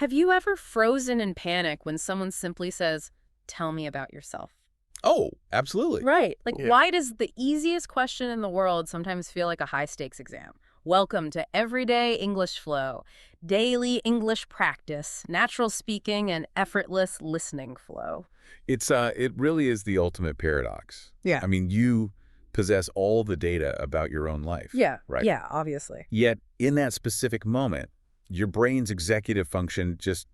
Have you ever frozen in panic when someone simply says, "Tell me about yourself"? Oh, absolutely. Right. Like, Yeah. why does the easiest question in the world sometimes feel like a high-stakes exam? Welcome to Everyday English Flow, daily English practice, natural speaking, and effortless listening flow. It really is the ultimate paradox. Yeah. I mean, you possess all the data about your own life, Yeah. right? Yeah, obviously. Yet, in that specific moment, your brain's executive function just,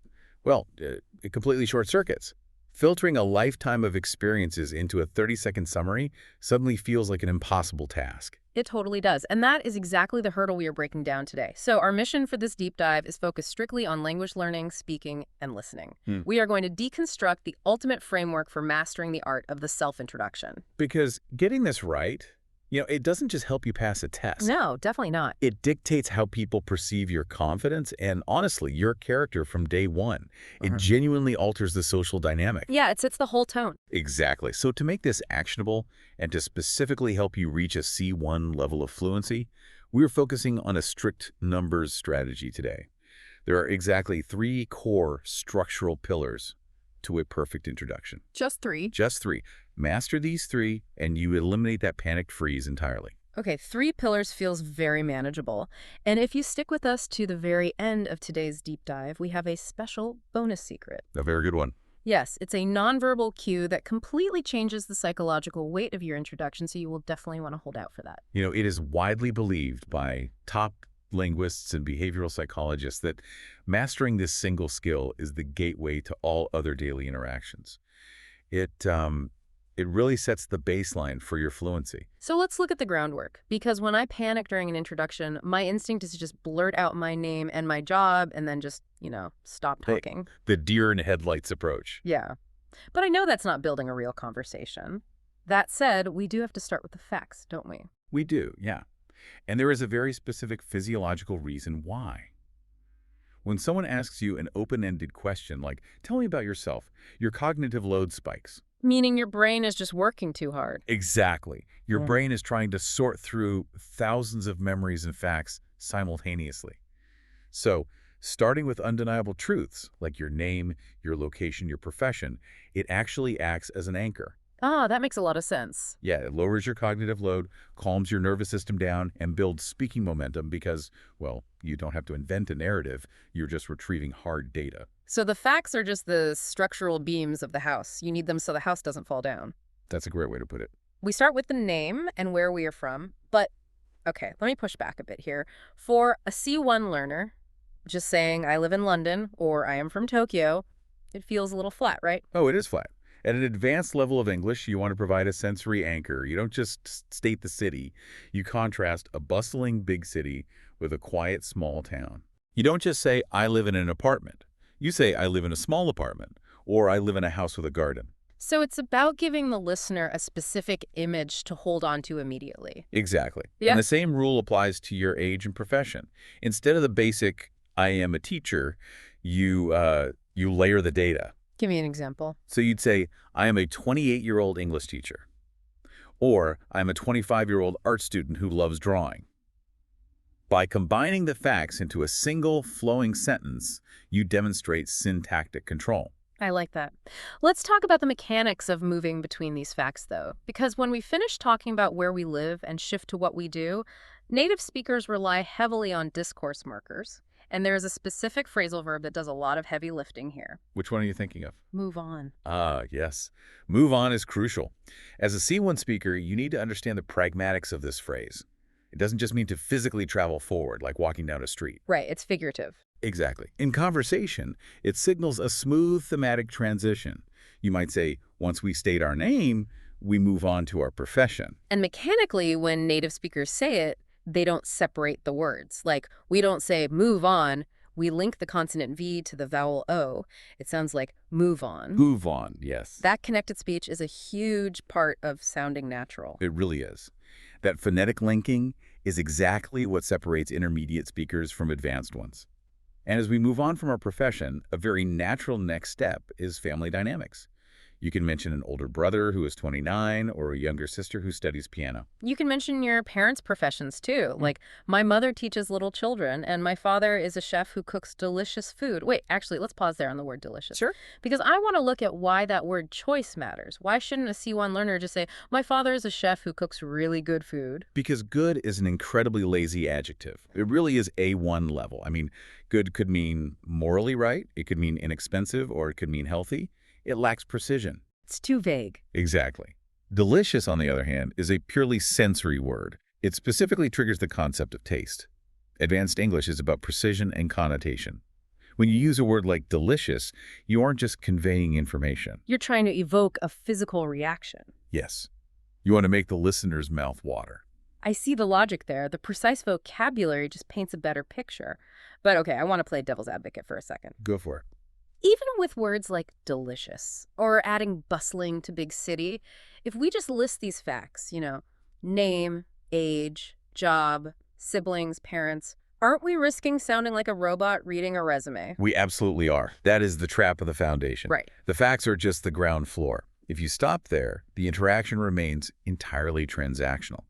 well, it completely short circuits. Filtering a lifetime of experiences into a 30-second summary suddenly feels like an impossible task. It totally does. And that is exactly the hurdle we are breaking down today. So our mission for this deep dive is focused strictly on language learning, speaking, and listening. Hmm. We are going to deconstruct the ultimate framework for mastering the art of the self-introduction. Because getting this right, it doesn't just help you pass a test. No, definitely not. It dictates how people perceive your confidence and, honestly, your character from day one. It genuinely alters the social dynamic. Yeah, it sets the whole tone. Exactly. So to make this actionable and to specifically help you reach a C1 level of fluency, we're focusing on a strict numbers strategy today. There are exactly 3 core structural pillars to a perfect introduction. Just 3. Just 3. Master these 3, and you eliminate that panicked freeze entirely. Okay, 3 pillars feels very manageable. And if you stick with us to the very end of today's deep dive, we have a special bonus secret. A very good one. Yes, it's a nonverbal cue that completely changes the psychological weight of your introduction, so you will definitely want to hold out for that. It is widely believed by top linguists and behavioral psychologists that mastering this single skill is the gateway to all other daily interactions. It really sets the baseline for your fluency. So let's look at the groundwork, because when I panic during an introduction, my instinct is to just blurt out my name and my job and then just, stop talking. The deer in headlights approach. Yeah. But I know that's not building a real conversation. That said, we do have to start with the facts, don't we? We do, yeah. And there is a very specific physiological reason why. When someone asks you an open-ended question like, "Tell me about yourself," your cognitive load spikes. Meaning your brain is just working too hard. Exactly. Your brain is trying to sort through thousands of memories and facts simultaneously. So, starting with undeniable truths, like your name, your location, your profession, it actually acts as an anchor. Ah, that makes a lot of sense. Yeah, it lowers your cognitive load, calms your nervous system down, and builds speaking momentum because, well, you don't have to invent a narrative. You're just retrieving hard data. So the facts are just the structural beams of the house. You need them so the house doesn't fall down. That's a great way to put it. We start with the name and where we are from, but okay, let me push back a bit here. For a C1 learner, just saying I live in London or I am from Tokyo, it feels a little flat, right? Oh, it is flat. At an advanced level of English, you want to provide a sensory anchor. You don't just state the city. You contrast a bustling big city with a quiet small town. You don't just say, "I live in an apartment." You say, "I live in a small apartment," or "I live in a house with a garden." So it's about giving the listener a specific image to hold on to immediately. Exactly. Yeah. And the same rule applies to your age and profession. Instead of the basic, "I am a teacher," you layer the data. Give me an example. So you'd say, "I am a 28-year-old English teacher," or "I'm a 25-year-old art student who loves drawing." By combining the facts into a single flowing sentence, you demonstrate syntactic control. I like that. Let's talk about the mechanics of moving between these facts, though, because when we finish talking about where we live and shift to what we do, native speakers rely heavily on discourse markers, and there is a specific phrasal verb that does a lot of heavy lifting here. Which one are you thinking of? Move on. Ah, yes. Move on is crucial. As a C1 speaker, you need to understand the pragmatics of this phrase. It doesn't just mean to physically travel forward, like walking down a street. Right, it's figurative. Exactly. In conversation, it signals a smooth thematic transition. You might say, once we state our name, we move on to our profession. And mechanically, when native speakers say it, they don't separate the words. Like, we don't say move on, we link the consonant V to the vowel O. It sounds like move on. Move on, yes. That connected speech is a huge part of sounding natural. It really is. That phonetic linking is exactly what separates intermediate speakers from advanced ones. And as we move on from our profession, a very natural next step is family dynamics. You can mention an older brother who is 29 or a younger sister who studies piano. You can mention your parents' professions too. Like, my mother teaches little children, and my father is a chef who cooks delicious food. Wait, actually, let's pause there on the word delicious. Sure. Because I want to look at why that word choice matters. Why shouldn't a C1 learner just say, my father is a chef who cooks really good food? Because good is an incredibly lazy adjective. It really is A1 level. I mean, good could mean morally right, it could mean inexpensive, or it could mean healthy. It lacks precision. It's too vague. Exactly. Delicious, on the other hand, is a purely sensory word. It specifically triggers the concept of taste. Advanced English is about precision and connotation. When you use a word like delicious, you aren't just conveying information. You're trying to evoke a physical reaction. Yes. You want to make the listener's mouth water. I see the logic there. The precise vocabulary just paints a better picture. But okay, I want to play devil's advocate for a second. Go for it. Even with words like delicious or adding bustling to big city, if we just list these facts, name, age, job, siblings, parents, aren't we risking sounding like a robot reading a resume? We absolutely are. That is the trap of the foundation. Right. The facts are just the ground floor. If you stop there, the interaction remains entirely transactional.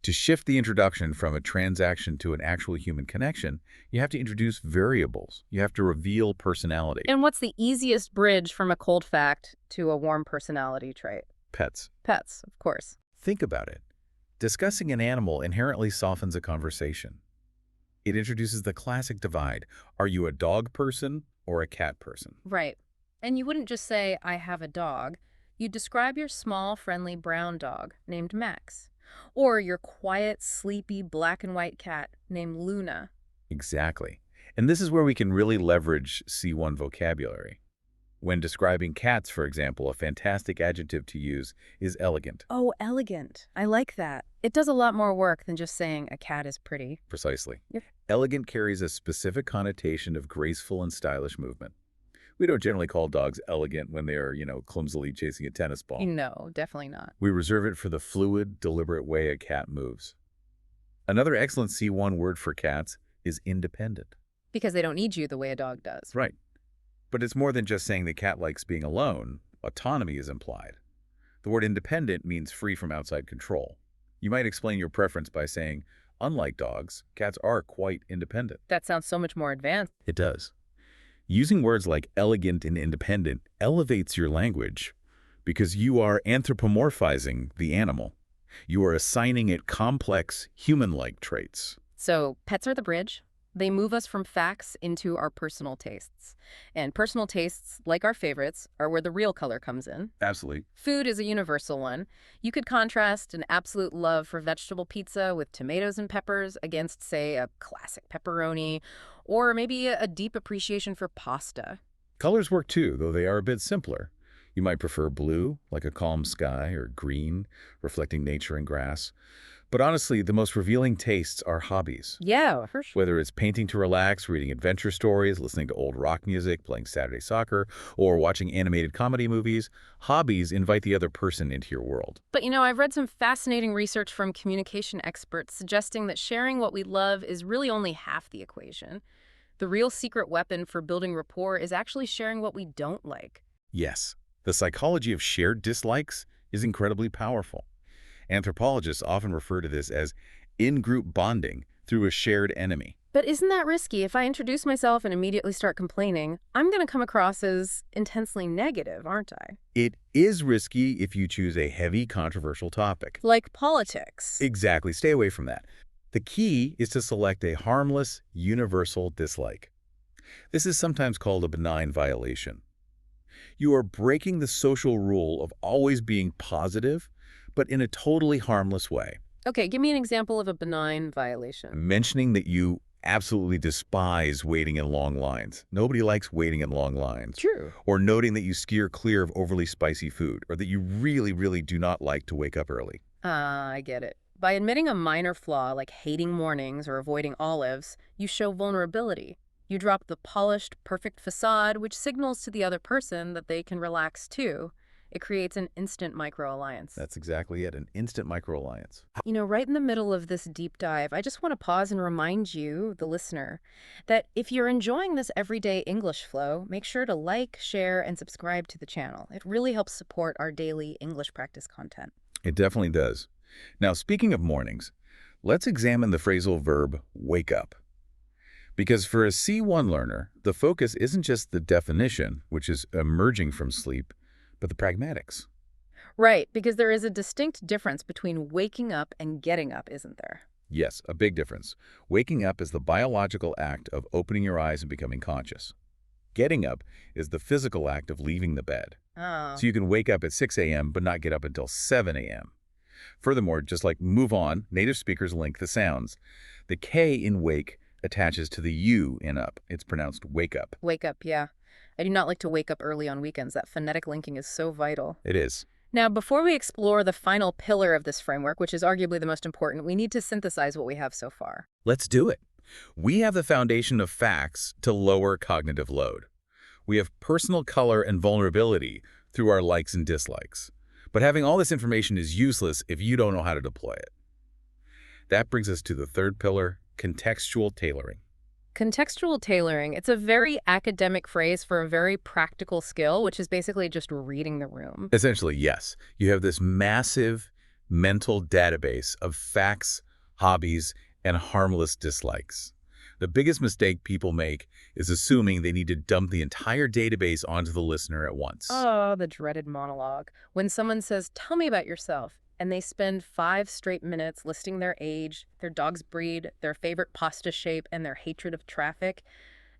To shift the introduction from a transaction to an actual human connection, you have to introduce variables. You have to reveal personality. And what's the easiest bridge from a cold fact to a warm personality trait? Pets. Pets, of course. Think about it. Discussing an animal inherently softens a conversation. It introduces the classic divide. Are you a dog person or a cat person? Right. And you wouldn't just say, I have a dog. You'd describe your small, friendly brown dog named Max. Or your quiet, sleepy, black and white cat named Luna. Exactly. And this is where we can really leverage C1 vocabulary. When describing cats, for example, a fantastic adjective to use is elegant. Oh, elegant. I like that. It does a lot more work than just saying a cat is pretty. Precisely. Yep. Elegant carries a specific connotation of graceful and stylish movement. We don't generally call dogs elegant when they are, clumsily chasing a tennis ball. No, definitely not. We reserve it for the fluid, deliberate way a cat moves. Another excellent C1 word for cats is independent. Because they don't need you the way a dog does. Right. But it's more than just saying the cat likes being alone. Autonomy is implied. The word independent means free from outside control. You might explain your preference by saying, unlike dogs, cats are quite independent. That sounds so much more advanced. It does. Using words like elegant and independent elevates your language because you are anthropomorphizing the animal. You are assigning it complex, human-like traits. So pets are the bridge. They move us from facts into our personal tastes. And personal tastes, like our favorites, are where the real color comes in. Absolutely. Food is a universal one. You could contrast an absolute love for vegetable pizza with tomatoes and peppers against, say, a classic pepperoni, or maybe a deep appreciation for pasta. Colors work too, though they are a bit simpler. You might prefer blue, like a calm sky, or green, reflecting nature and grass. But honestly, the most revealing tastes are hobbies. Yeah, for sure. Whether it's painting to relax, reading adventure stories, listening to old rock music, playing Saturday soccer, or watching animated comedy movies, hobbies invite the other person into your world. But I've read some fascinating research from communication experts suggesting that sharing what we love is really only half the equation. The real secret weapon for building rapport is actually sharing what we don't like. Yes, the psychology of shared dislikes is incredibly powerful. Anthropologists often refer to this as in-group bonding through a shared enemy. But isn't that risky? If I introduce myself and immediately start complaining, I'm going to come across as intensely negative, aren't I? It is risky if you choose a heavy, controversial topic. Like politics. Exactly. Stay away from that. The key is to select a harmless, universal dislike. This is sometimes called a benign violation. You are breaking the social rule of always being positive, but in a totally harmless way. Okay, give me an example of a benign violation. Mentioning that you absolutely despise waiting in long lines. Nobody likes waiting in long lines. True. Or noting that you steer clear of overly spicy food, or that you really, really do not like to wake up early. I get it. By admitting a minor flaw like hating mornings or avoiding olives, you show vulnerability. You drop the polished, perfect facade, which signals to the other person that they can relax too. It creates an instant micro-alliance. That's exactly it, an instant micro-alliance. Right in the middle of this deep dive, I just want to pause and remind you, the listener, that if you're enjoying this everyday English flow, make sure to like, share, and subscribe to the channel. It really helps support our daily English practice content. It definitely does. Now, speaking of mornings, let's examine the phrasal verb wake up. Because for a C1 learner, the focus isn't just the definition, which is emerging from sleep, but the pragmatics. Right, because there is a distinct difference between waking up and getting up, isn't there? Yes, a big difference. Waking up is the biological act of opening your eyes and becoming conscious. Getting up is the physical act of leaving the bed. Oh. So you can wake up at 6 a.m. but not get up until 7 a.m. Furthermore, just like move on, native speakers link the sounds. The K in wake attaches to the U in up. It's pronounced wake up. Wake up, yeah. I do not like to wake up early on weekends. That phonetic linking is so vital. It is. Now, before we explore the final pillar of this framework, which is arguably the most important, we need to synthesize what we have so far. Let's do it. We have the foundation of facts to lower cognitive load. We have personal color and vulnerability through our likes and dislikes. But having all this information is useless if you don't know how to deploy it. That brings us to the third pillar, contextual tailoring. Contextual tailoring, it's a very academic phrase for a very practical skill, which is basically just reading the room. Essentially, yes, you have this massive mental database of facts, hobbies, and harmless dislikes. The biggest mistake people make is assuming they need to dump the entire database onto the listener at once. Oh, the dreaded monologue. When someone says, "Tell me about yourself," and they spend 5 straight minutes listing their age, their dog's breed, their favorite pasta shape, and their hatred of traffic,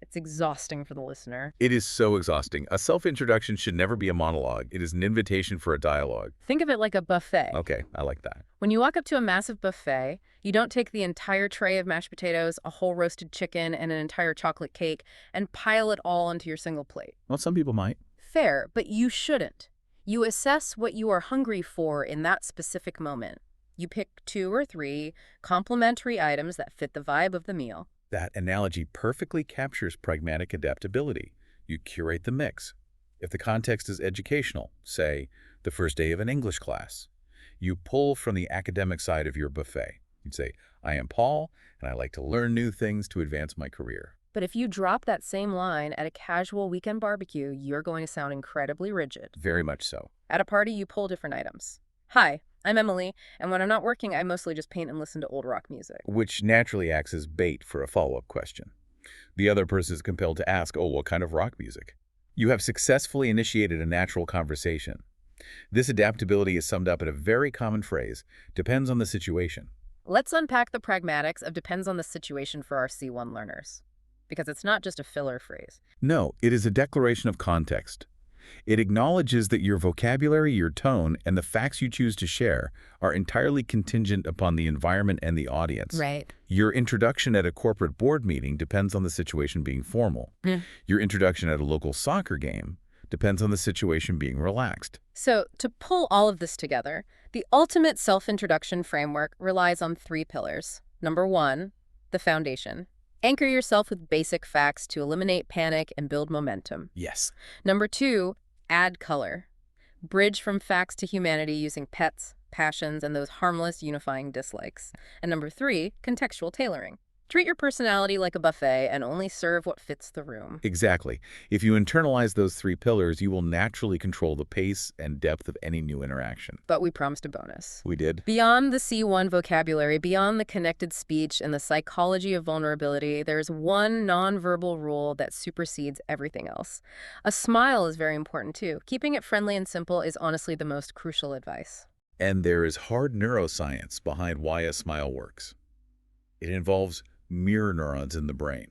it's exhausting for the listener. It is so exhausting. A self-introduction should never be a monologue. It is an invitation for a dialogue. Think of it like a buffet. Okay, I like that. When you walk up to a massive buffet, you don't take the entire tray of mashed potatoes, a whole roasted chicken, and an entire chocolate cake and pile it all onto your single plate. Well, some people might. Fair, but you shouldn't. You assess what you are hungry for in that specific moment. You pick 2 or 3 complementary items that fit the vibe of the meal. That analogy perfectly captures pragmatic adaptability. You curate the mix. If the context is educational, say, the first day of an English class, you pull from the academic side of your buffet. You'd say, I am Paul, and I like to learn new things to advance my career. But if you drop that same line at a casual weekend barbecue, you're going to sound incredibly rigid. Very much so. At a party, you pull different items. Hi, I'm Emily, and when I'm not working, I mostly just paint and listen to old rock music. Which naturally acts as bait for a follow-up question. The other person is compelled to ask, oh, what kind of rock music? You have successfully initiated a natural conversation. This adaptability is summed up in a very common phrase, depends on the situation. Let's unpack the pragmatics of depends on the situation for our C1 learners. Because it's not just a filler phrase. No, it is a declaration of context. It acknowledges that your vocabulary, your tone, and the facts you choose to share are entirely contingent upon the environment and the audience. Right. Your introduction at a corporate board meeting depends on the situation being formal. Yeah. Your introduction at a local soccer game depends on the situation being relaxed. So, to pull all of this together, the ultimate self-introduction framework relies on 3 pillars. Number 1, the foundation. Anchor yourself with basic facts to eliminate panic and build momentum. Yes. Number 2, add color. Bridge from facts to humanity using pets, passions, and those harmless unifying dislikes. And number 3, contextual tailoring. Treat your personality like a buffet and only serve what fits the room. Exactly. If you internalize those 3 pillars, you will naturally control the pace and depth of any new interaction. But we promised a bonus. We did. Beyond the C1 vocabulary, beyond the connected speech and the psychology of vulnerability, there's one nonverbal rule that supersedes everything else. A smile is very important too. Keeping it friendly and simple is honestly the most crucial advice. And there is hard neuroscience behind why a smile works. It involves mirror neurons in the brain.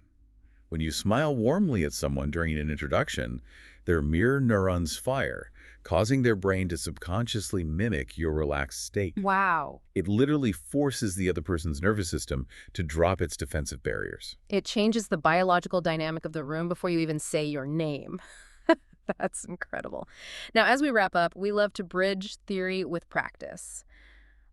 When you smile warmly at someone during an introduction, their mirror neurons fire, causing their brain to subconsciously mimic your relaxed state. Wow. It literally forces the other person's nervous system to drop its defensive barriers. It changes the biological dynamic of the room before you even say your name. That's incredible. Now, as we wrap up, we love to bridge theory with practice.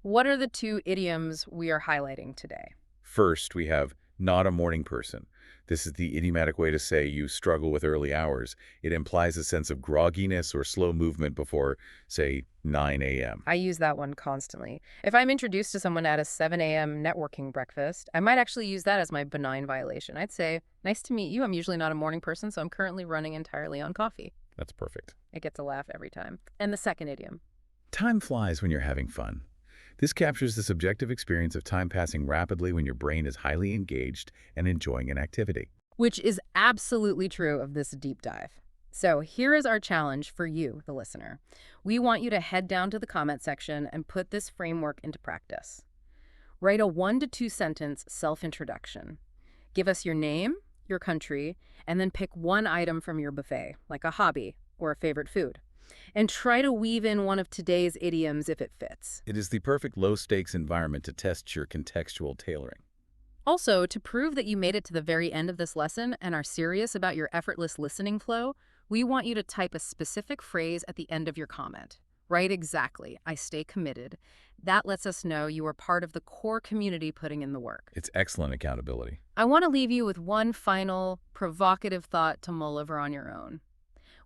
What are the 2 idioms we are highlighting today? First, we have Not a morning person. This is the idiomatic way to say you struggle with early hours. It implies a sense of grogginess or slow movement before, say, 9 a.m. I use that one constantly. If I'm introduced to someone at a 7 a.m. networking breakfast, I might actually use that as my benign violation. I'd say, nice to meet you. I'm usually not a morning person, so I'm currently running entirely on coffee. That's perfect. It gets a laugh every time. And the second idiom, Time flies when you're having fun. This captures the subjective experience of time passing rapidly when your brain is highly engaged and enjoying an activity. which is absolutely true of this deep dive. So here is our challenge for you, the listener. We want you to head down to the comment section and put this framework into practice. Write a 1 to 2 sentence self-introduction. Give us your name, your country, and then pick one item from your buffet, like a hobby or a favorite food. And try to weave in one of today's idioms if it fits. It is the perfect low-stakes environment to test your contextual tailoring. Also, to prove that you made it to the very end of this lesson and are serious about your effortless listening flow, we want you to type a specific phrase at the end of your comment. Write exactly, I stay committed. That lets us know you are part of the core community putting in the work. It's excellent accountability. I want to leave you with one final provocative thought to mull over on your own.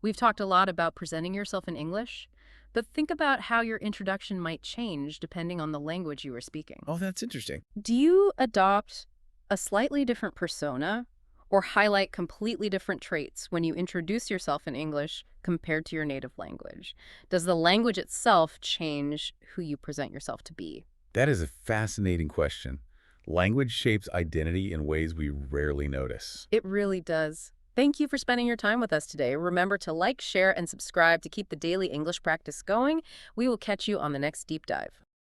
We've talked a lot about presenting yourself in English, but think about how your introduction might change depending on the language you are speaking. Oh, that's interesting. Do you adopt a slightly different persona or highlight completely different traits when you introduce yourself in English compared to your native language? Does the language itself change who you present yourself to be? That is a fascinating question. Language shapes identity in ways we rarely notice. It really does. Thank you for spending your time with us today. Remember to like, share, and subscribe to keep the daily English practice going. We will catch you on the next deep dive.